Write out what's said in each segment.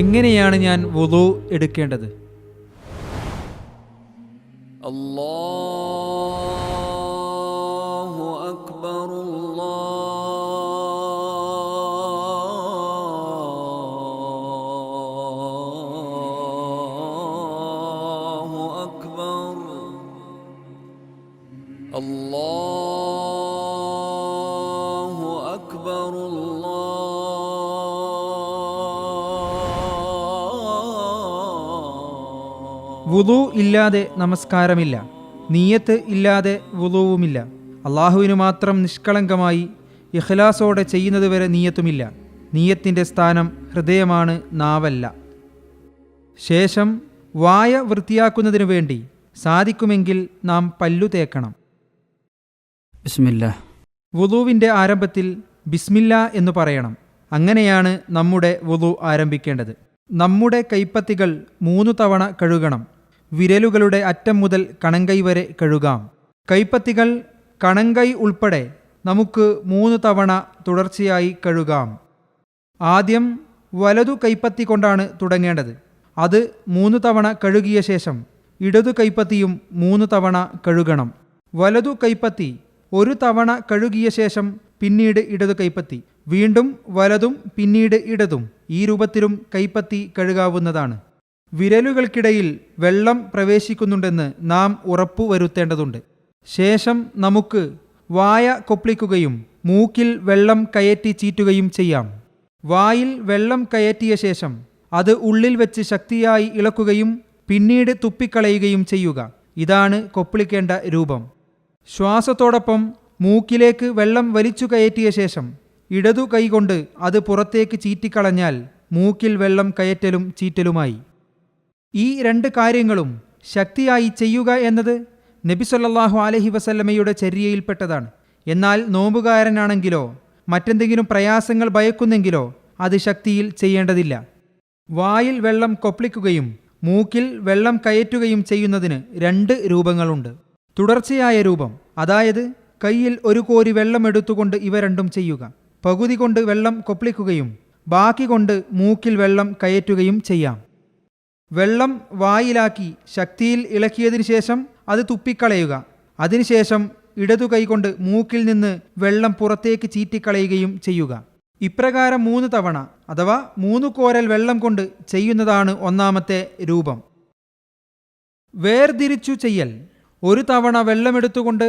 എങ്ങനെയാണ് ഞാൻ വുളു എടുക്കേണ്ടത്? അല്ലാഹു അക്ബർ അല്ലാഹു അക്ബർ അല്ലാഹു അക്ബർ വുളു ഇല്ലാതെ നമസ്കാരമില്ല, നിയ്യത്ത് ഇല്ലാതെ വുളുവുമില്ല. അള്ളാഹുവിന് മാത്രം നിഷ്കളങ്കമായി ഇഖ്ലാസോടെ ചെയ്യുന്നതുവരെ നിയ്യത്തുമില്ല. നിയ്യത്തിൻ്റെ സ്ഥാനം ഹൃദയമാണ്, നാവല്ല. ശേഷം വായ വൃത്തിയാക്കുന്നതിനു വേണ്ടി സാധിക്കുമെങ്കിൽ നാം പല്ലു തേക്കണം. ബിസ്മില്ലാ. വുളുവിൻ്റെ ആരംഭത്തിൽ ബിസ്മില്ല എന്ന് പറയണം. അങ്ങനെയാണ് നമ്മുടെ വുളു ആരംഭിക്കേണ്ടത്. നമ്മുടെ കൈപ്പത്തികൾ 3 തവണ കഴുകണം. വിരലുകളുടെ അറ്റം മുതൽ കണങ്കൈ വരെ കഴുകാം. കൈപ്പത്തികൾ, കണങ്കൈ ഉൾപ്പെടെ നമുക്ക് 3 തവണ തുടർച്ചയായി കഴുകാം. ആദ്യം വലതു കൈപ്പത്തി കൊണ്ടാണ് തുടങ്ങേണ്ടത്. അത് 3 തവണ കഴുകിയ ശേഷം ഇടതു കൈപ്പത്തിയും 3 തവണ കഴുകണം. വലതു കൈപ്പത്തി 1 തവണ കഴുകിയ ശേഷം പിന്നീട് ഇടതു കൈപ്പത്തി, വീണ്ടും വലതും പിന്നീട് ഇടതും. ഈ രൂപത്തിലും കൈപ്പത്തി കഴുകാവുന്നതാണ്. വിരലുകൾക്കിടയിൽ വെള്ളം പ്രവേശിക്കുന്നുണ്ടെന്ന് നാം ഉറപ്പുവരുത്തേണ്ടതുണ്ട്. ശേഷം നമുക്ക് വായ കൊപ്പിളിക്കുകയും മൂക്കിൽ വെള്ളം കയറ്റി ചീറ്റുകയും ചെയ്യാം. വായിൽ വെള്ളം കയറ്റിയ ശേഷം അത് ഉള്ളിൽ വെച്ച് ശക്തിയായി ഇളക്കുകയും പിന്നീട് തുപ്പിക്കളയുകയും ചെയ്യുക. ഇതാണ് കൊപ്പിളിക്കേണ്ട രൂപം. ശ്വാസത്തോടൊപ്പം മൂക്കിലേക്ക് വെള്ളം വലിച്ചു കയറ്റിയ ശേഷം ഇടതു കൈകൊണ്ട് അത് പുറത്തേക്ക് ചീറ്റിക്കളഞ്ഞാൽ മൂക്കിൽ വെള്ളം കയറ്റലും ചീറ്റലുമായി. ഈ 2 കാര്യങ്ങളും ശക്തിയായി ചെയ്യുക എന്നത് നബി സല്ലല്ലാഹു അലൈഹി വസല്ലമയുടെ ചര്യയിൽപ്പെട്ടതാണ്. എന്നാൽ നോമ്പുകാരനാണെങ്കിലോ മറ്റെന്തെങ്കിലും പ്രയാസങ്ങൾ ഭയക്കുന്നെങ്കിലോ അത് ശക്തിയിൽ ചെയ്യേണ്ടതില്ല. വായിൽ വെള്ളം കൊപ്പിളിക്കുകയും മൂക്കിൽ വെള്ളം കയറ്റുകയും ചെയ്യുന്നതിന് 2 രൂപങ്ങളുണ്ട്. തുടർച്ചയായ രൂപം, അതായത് കയ്യിൽ 1 കോരി വെള്ളം എടുത്തുകൊണ്ട് ഇവ രണ്ടും ചെയ്യുക. പകുതി കൊണ്ട് വെള്ളം കൊപ്പിളിക്കുകയും ബാക്കി കൊണ്ട് മൂക്കിൽ വെള്ളം കയറ്റുകയും ചെയ്യാം. വെള്ളം വായിലാക്കി ശക്തിയിൽ ഇളക്കിയതിനു ശേഷം അത് തുപ്പിക്കളയുക. അതിനുശേഷം ഇടതു കൈകൊണ്ട് മൂക്കിൽ നിന്ന് വെള്ളം പുറത്തേക്ക് ചീറ്റിക്കളയുകയും ചെയ്യുക. ഇപ്രകാരം 3 തവണ അഥവാ 3 കോരൽ വെള്ളം കൊണ്ട് ചെയ്യുന്നതാണ് ഒന്നാമത്തെ രൂപം. വേർതിരിച്ചു ചെയ്യൽ: 1 തവണ വെള്ളമെടുത്തുകൊണ്ട്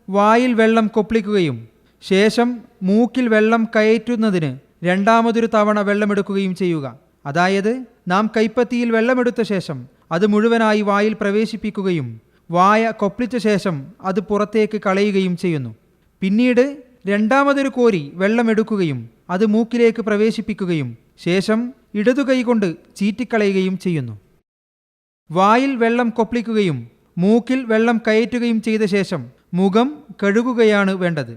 വായിൽ വെള്ളം കൊപ്പിളിക്കുകയും ശേഷം മൂക്കിൽ വെള്ളം കയറ്റുന്നതിന് രണ്ടാമതൊരു തവണ വെള്ളമെടുക്കുകയും ചെയ്യുക. അതായത് നാം കൈപ്പത്തിയിൽ വെള്ളമെടുത്ത ശേഷം അത് മുഴുവനായി വായിൽ പ്രവേശിപ്പിക്കുകയും വായ കൊപ്പിളിച്ച ശേഷം അത് പുറത്തേക്ക് കളയുകയും ചെയ്യുന്നു. പിന്നീട് രണ്ടാമതൊരു കോരി വെള്ളമെടുക്കുകയും അത് മൂക്കിലേക്ക് പ്രവേശിപ്പിക്കുകയും ശേഷം ഇടതു കൈകൊണ്ട് ചീറ്റിക്കളയുകയും ചെയ്യുന്നു. വായിൽ വെള്ളം കൊപ്പിളിക്കുകയും മൂക്കിൽ വെള്ളം കയറ്റുകയും ചെയ്ത ശേഷം മുഖം കഴുകുകയാണ് വേണ്ടത്.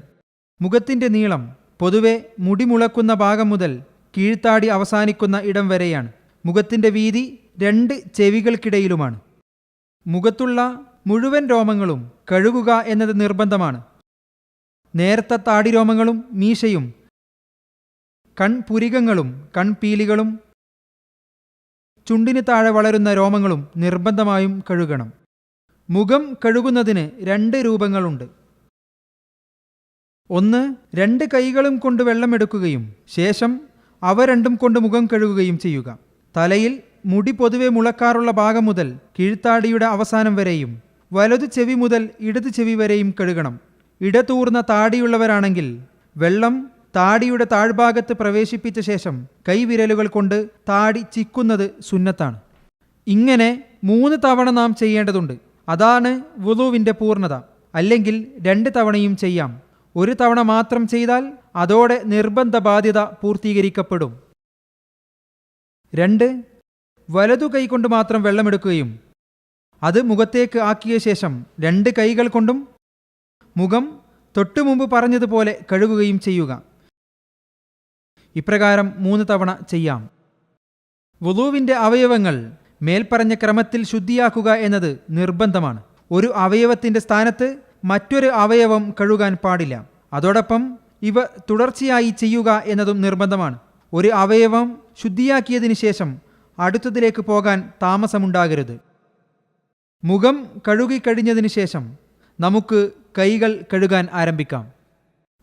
മുഖത്തിൻ്റെ നീളം പൊതുവെ മുടി മുളക്കുന്ന ഭാഗം മുതൽ കീഴ്ത്താടി അവസാനിക്കുന്ന ഇടം വരെയാണ്. മുഖത്തിൻ്റെ വീതി 2 ചെവികൾക്കിടയിലുമാണ്. മുഖത്തുള്ള മുഴുവൻ രോമങ്ങളും കഴുകുക എന്നത് നിർബന്ധമാണ്. നേർത്ത താടിരോമങ്ങളും മീശയും കൺപുരികങ്ങളും കൺപീലികളും ചുണ്ടിന് താഴെ വളരുന്ന രോമങ്ങളും നിർബന്ധമായും കഴുകണം. മുഖം കഴുകുന്നതിന് 2 രൂപങ്ങളുണ്ട്. ഒന്ന്, 2 കൈകളും കൊണ്ട് വെള്ളമെടുക്കുകയും ശേഷം അവ രണ്ടും കൊണ്ട് മുഖം കഴുകുകയും ചെയ്യുക. തലയിൽ മുടി പൊതുവെ മുളക്കാറുള്ള ഭാഗം മുതൽ കീഴ്ത്താടിയുടെ അവസാനം വരെയും വലതു ചെവി മുതൽ ഇടതു ചെവി വരെയും കഴുകണം. ഇടതൂർന്ന താടിയുള്ളവരാണെങ്കിൽ വെള്ളം താടിയുടെ താഴ്ഭാഗത്ത് പ്രവേശിപ്പിച്ച ശേഷം കൈവിരലുകൾ കൊണ്ട് താടി ചിക്കുന്നത് സുന്നത്താണ്. ഇങ്ങനെ 3 തവണ നാം ചെയ്യേണ്ടതുണ്ട്. അതാണ് വുളുവിൻ്റെ പൂർണ്ണത. അല്ലെങ്കിൽ 2 തവണയും ചെയ്യാം. 1 തവണ മാത്രം ചെയ്താൽ അതോടെ നിർബന്ധ ബാധ്യത പൂർത്തീകരിക്കപ്പെടും. 2. വലതു കൈ കൊണ്ട് മാത്രം വെള്ളമെടുക്കുകയും അത് മുഖത്തേക്ക് ആക്കിയ ശേഷം 2 കൈകൾ കൊണ്ടും മുഖം തൊട്ടുമുമ്പ് പറഞ്ഞതുപോലെ കഴുകുകയും ചെയ്യുക. ഇപ്രകാരം 3 തവണ ചെയ്യാം. വുളുവിൻ്റെ അവയവങ്ങൾ മേൽപ്പറഞ്ഞ ക്രമത്തിൽ ശുദ്ധിയാക്കുക എന്നത് നിർബന്ധമാണ്. ഒരു അവയവത്തിൻ്റെ സ്ഥാനത്ത് മറ്റൊരു അവയവം കഴുകാൻ പാടില്ല. അതോടൊപ്പം ഇവ തുടർച്ചയായി ചെയ്യുക എന്നതും നിർബന്ധമാണ്. ഒരു അവയവം ശുദ്ധിയാക്കിയതിനു ശേഷം അടുത്തതിലേക്ക് പോകാൻ താമസമുണ്ടാകരുത്. മുഖം കഴുകിക്കഴിഞ്ഞതിന് ശേഷം നമുക്ക് കൈകൾ കഴുകാൻ ആരംഭിക്കാം.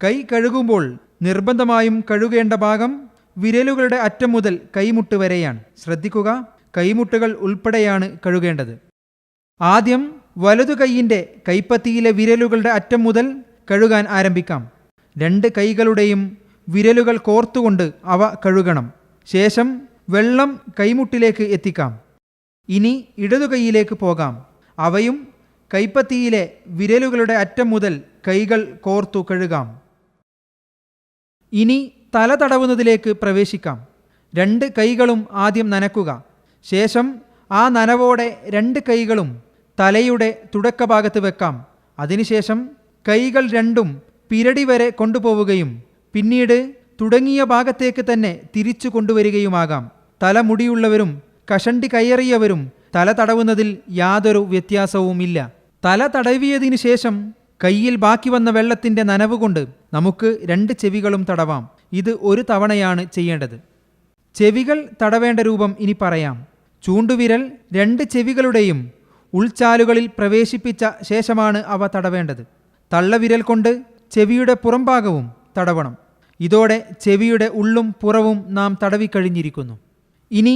കൈ കഴുകുമ്പോൾ നിർബന്ധമായും കഴുകേണ്ട ഭാഗം വിരലുകളുടെ അറ്റം മുതൽ കൈമുട്ട് വരെയാണ്. ശ്രദ്ധിക്കുക, കൈമുട്ടുകൾ ഉൾപ്പെടെയാണ് കഴുകേണ്ടത്. ആദ്യം വലതു കൈയിൻ്റെ കൈപ്പത്തിയിലെ വിരലുകളുടെ അറ്റം മുതൽ കഴുകാൻ ആരംഭിക്കാം. 2 കൈകളുടെയും വിരലുകൾ കോർത്തുകൊണ്ട് അവ കഴുകണം. ശേഷം വെള്ളം കൈമുട്ടിലേക്ക് എത്തിക്കാം. ഇനി ഇടതു കൈയിലേക്ക് പോകാം. അവയും കൈപ്പത്തിയിലെ വിരലുകളുടെ അറ്റം മുതൽ കൈകൾ കോർത്തു കഴുകാം. ഇനി തല തടവുന്നതിലേക്ക് പ്രവേശിക്കാം. 2 കൈകളും ആദ്യം നനക്കുക. ശേഷം ആ നനവോടെ 2 കൈകളും തലയുടെ തുടക്കഭാഗത്ത് വെക്കാം. അതിനുശേഷം കൈകൾ രണ്ടും പിരടി വരെ കൊണ്ടുപോവുകയും പിന്നീട് തുടങ്ങിയ ഭാഗത്തേക്ക് തന്നെ തിരിച്ചു കൊണ്ടുവരികയുമാകാം. തലമുടിയുള്ളവരും കഷണ്ടി കയറിയവരും തല തടവുന്നതിൽ യാതൊരു വ്യത്യാസവുമില്ല. തല തടവിയതിനു ശേഷം കയ്യിൽ ബാക്കി വന്ന വെള്ളത്തിൻ്റെ നനവ് കൊണ്ട് നമുക്ക് 2 ചെവികളും തടവാം. ഇത് ഒരു തവണയാണ് ചെയ്യേണ്ടത്. ചെവികൾ തടവേണ്ട രൂപം ഇനി പറയാം. ചൂണ്ടുവിരൽ 2 ചെവികളുടെയും ഉൾച്ചാലുകളിൽ പ്രവേശിപ്പിച്ച ശേഷമാണ് അവ തടവേണ്ടത്. തള്ളവിരൽ കൊണ്ട് ചെവിയുടെ പുറംഭാഗവും തടവണം. ഇതോടെ ചെവിയുടെ ഉള്ളും പുറവും നാം തടവിക്കഴിഞ്ഞിരിക്കുന്നു. ഇനി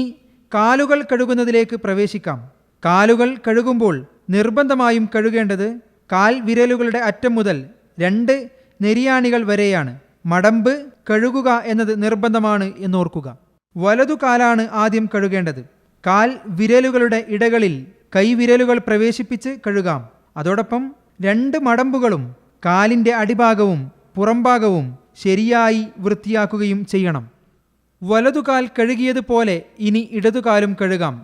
കാലുകൾ കഴുകുന്നതിലേക്ക് പ്രവേശിക്കാം. കാലുകൾ കഴുകുമ്പോൾ നിർബന്ധമായും കഴുകേണ്ടത് കാൽ വിരലുകളുടെ അറ്റം മുതൽ 2 നെരിയാണികൾ വരെയാണ്. മടമ്പ് കഴുകുക എന്നത് നിർബന്ധമാണ് എന്നോർക്കുക. വലതു കാലാണ് ആദ്യം കഴുകേണ്ടത്. കാൽ വിരലുകളുടെ ഇടകളിൽ കൈവിരലുകൾ പ്രവേശിപ്പിച്ച് കഴുകാം. അതോടൊപ്പം 2 മടമ്പുകളും കാലിൻ്റെ അടിഭാഗവും പുറംഭാഗവും ശരിയായി വൃത്തിയാക്കുകയും ചെയ്യണം. വലതുകാൽ കഴുകിയതുപോലെ ഇനി ഇടതുകാലും കഴുകാം.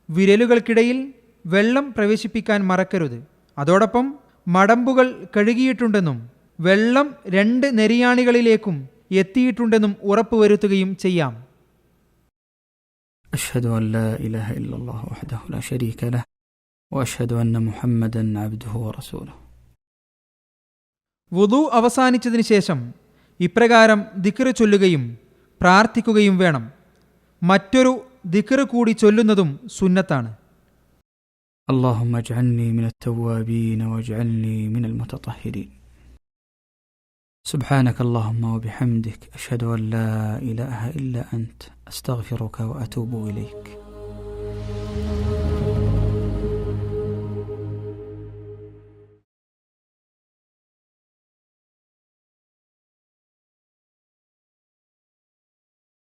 വിരലുകൾക്കിടയിൽ വെള്ളം പ്രവേശിപ്പിക്കാൻ മറക്കരുത്. അതോടൊപ്പം മടമ്പുകൾ കഴുകിയിട്ടുണ്ടെന്നും വെള്ളം 2 നെരിയാണികളിലേക്കും എത്തിയിട്ടുണ്ടെന്നും ഉറപ്പുവരുത്തുകയും ചെയ്യാം. أشهد أن لا إله إلا الله وحده لا شريك له وأشهد أن محمدا عبده ورسوله. വുദു അവസാനിച്ചതിന് ശേഷം ഇപ്രകാരം ദിക്ർ ചൊല്ലുകയും പ്രാർത്ഥിക്കുകയും വേണം. മറ്റൊരു ദിക്ർ കൂടി ചൊല്ലുന്നതും സുന്നത്താണ്. اللهم اجعلني من التوابين واجعلني من المتطهرين. سبحانك اللهم وبحمدك أشهد أن لا إله إلا أنت أستغفرك وأتوب إليك.